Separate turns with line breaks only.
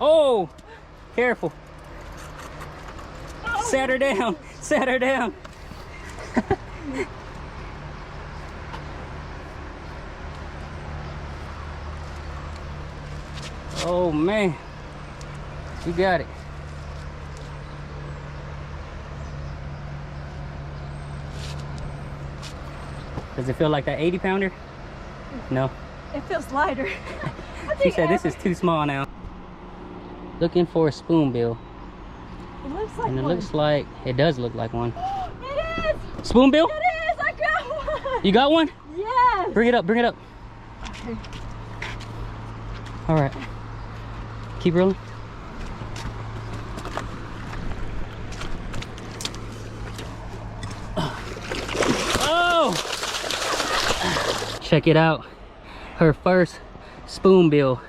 Oh, careful. Set her down. Set her down. Oh man, you got it. Does it feel like that 80 pounder? No.
It feels lighter.
She said this is too small now. Looking for a spoonbill.
It looks like
And it
one.
looks like, it does look like one.
It is!
Spoonbill?
It is! I got one!
You got one?
Yes!
Bring it up, bring it up.
Okay.
All right. Keep rolling. Oh! Check it out. Her first spoonbill.